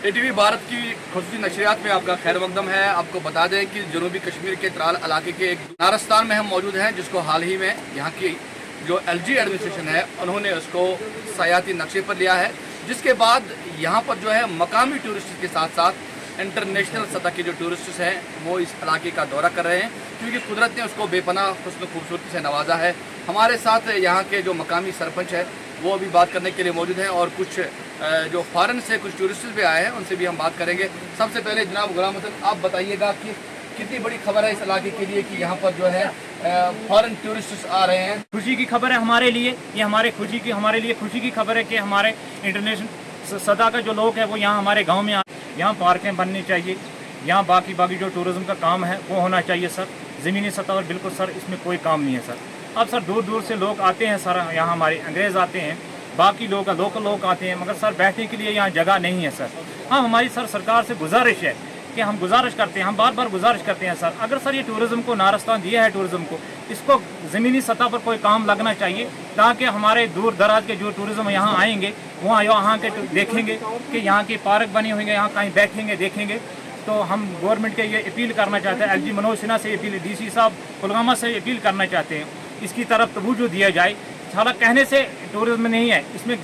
اے T V Bharat کی خصوصی نشریات میں آپ کا خیر مقدم ہے۔ آپ کو بتا دیں کہ جنوبی کشمیر کے ترال علاقے کے ایک نارستان میں ہم موجود ہیں، جس کو حال ہی میں یہاں کی جو ایل جی ایڈمنسٹریشن ہے انہوں نے اس کو سیاحتی نقشے پر لیا ہے، جس کے بعد یہاں پر جو ہے مقامی ٹورسٹ کے ساتھ ساتھ انٹرنیشنل سطح کے جو ٹورسٹس ہیں وہ اس علاقے کا دورہ کر رہے ہیں، کیونکہ قدرت نے اس کو بے پناہ حسن و خوبصورتی سے نوازا ہے۔ ہمارے ساتھ یہاں کے جو مقامی سرپنچ ہے وہ بھی بات کرنے کے لیے موجود ہیں، اور کچھ جو فارن سے کچھ ٹورسٹس بھی آئے ہیں ان سے بھی ہم بات کریں گے۔ سب سے پہلے جناب غلام حسن، آپ بتائیے گا کہ کتنی بڑی خبر ہے اس علاقے کے لیے کہ یہاں پر جو ہے فارن ٹورسٹس آ رہے ہیں؟ خوشی کی خبر ہے ہمارے لیے، یہ ہمارے لیے خوشی کی خبر ہے کہ ہمارے انٹرنیشنل سطح کا جو لوگ ہیں وہ یہاں ہمارے گاؤں میں یہاں پارکیں بننی چاہیے، یہاں باقی جو ٹورزم کا کام ہے وہ ہونا چاہیے سر۔ زمینی سطح پر بالکل سر اس میں کوئی کام نہیں ہے سر۔ اب سر دور دور سے لوگ آتے ہیں سر، یہاں ہمارے انگریز آتے ہیں، باقی لوکل لوگ آتے ہیں، مگر سر بیٹھنے کے لیے یہاں جگہ نہیں ہے سر۔ ہاں ہماری سرکار سے گزارش ہے کہ ہم گزارش کرتے ہیں، ہم بار بار گزارش کرتے ہیں سر، اگر سر یہ ٹورزم کو نارستان دیا ہے ٹورزم کو، اس کو زمینی سطح پر کوئی کام لگنا چاہیے تاکہ ہمارے دور دراز کے جو ٹورزم یہاں آئیں گے وہاں یہاں کے دیکھیں گے کہ یہاں کی پارک بنی ہوئی ہیں، یہاں کہیں بیٹھیں گے دیکھیں گے۔ تو ہم گورنمنٹ کے یہ اپیل کرنا چاہتے ہیں، ایل جی منوج سنہا سے اپیل، ڈی سی صاحب کلگامہ سے اپیل کرنا چاہتے ہیں اس کی طرف توجہ دیا جائے۔ حالانکہ کہنے سے ٹورزم نہیں ہے، اس میں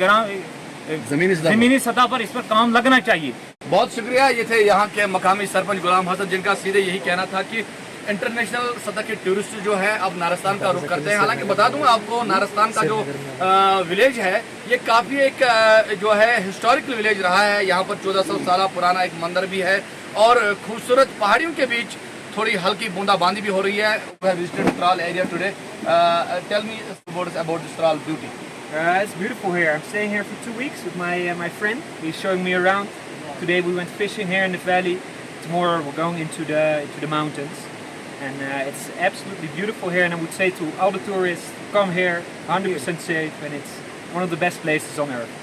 زمینی سطح پر اس پر کام لگنا چاہیے۔ بہت شکریہ۔ یہ تھے یہاں کے مقامی سرپنچ غلام حسن، جن کا سیدھے یہی کہنا تھا کہ انٹرنیشنل سطح کے ٹورسٹ جو ہے اب نارستان کا رخ کرتے ہیں۔ حالانکہ بتا دوں آپ کو نارستان کا جو ولیج ہے یہ کافی ایک جو ہے ہسٹوریکل ولیج رہا ہے۔ یہاں پر 1400 سالہ پرانا ایک مندر بھی ہے، اور خوبصورت پہاڑیوں کے بیچ تھوڑی ہلکی بوندا باندی بھی ہو رہی ہے۔ Tral area today. Tell me about this Tral beauty. It's beautiful here. I'm staying here for 2 weeks with my friend. He's showing me around. Today we went fishing here in the valley. Tomorrow we're going into the mountains, and it's absolutely beautiful here. And I would say to all the tourists, come here, 100% safe, and it's one of the best places on earth.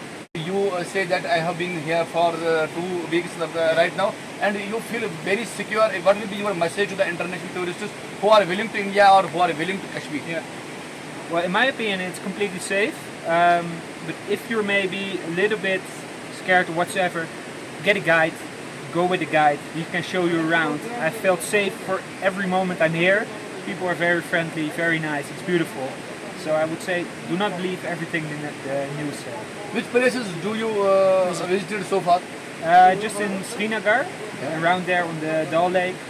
You say that I have been here for 2 weeks right now, and you feel very secure. What will be your message to the international tourists who are willing to India or who are willing to Kashmir? Yeah. Well, in my opinion, it's completely safe. But if you're maybe a little bit scared or whatsoever, get a guide. Go with a guide. He can show you around. I felt safe for every moment I'm here. People are very friendly, very nice. It's beautiful. So I would say, do not believe everything in the news. Which places do you visited so far? Just in Srinagar, around there on the Dal Lake.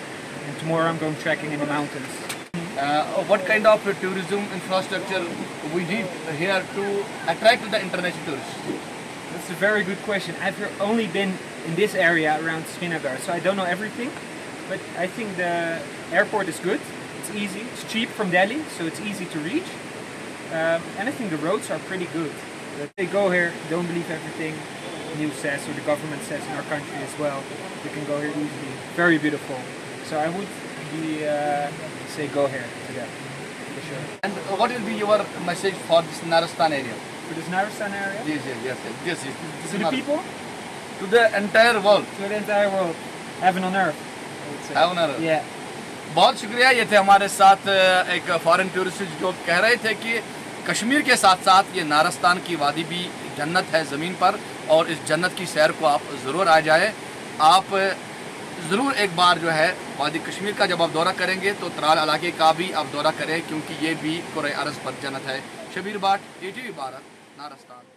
And tomorrow I'm going trekking in the mountains. What kind of tourism infrastructure we need here to attract the international tourists? That's a very good question. I've only been in this area around Srinagar, so I don't know everything. But I think the airport is good. It's easy. It's cheap from Delhi, so it's easy to reach. And I think the roads are pretty good. But they go here, don't believe everything news says or the government says in our country as well. You can go here easily. Very beautiful. So I would say go here to that, for sure. And what will be your message for this Narastan area? For this Narastan area? Yes. To the people? To the entire world. To the entire world. Heaven on earth, I would say. Heaven on earth. Yeah. بہت شکریہ۔ یہ تھے ہمارے ساتھ ایک foreign tourist جو کہہ رہے تھے کہ کشمیر کے ساتھ ساتھ یہ نارستان کی وادی بھی جنت ہے زمین پر، اور اس جنت کی سیر کو آپ ضرور آ جائیں۔ آپ ضرور ایک بار جو ہے وادی کشمیر کا جب آپ دورہ کریں گے تو ترال علاقے کا بھی آپ دورہ کریں، کیونکہ یہ بھی کرۂ ارض پر جنت ہے۔ Shabbir Butt, A T V Bharat, نارستان۔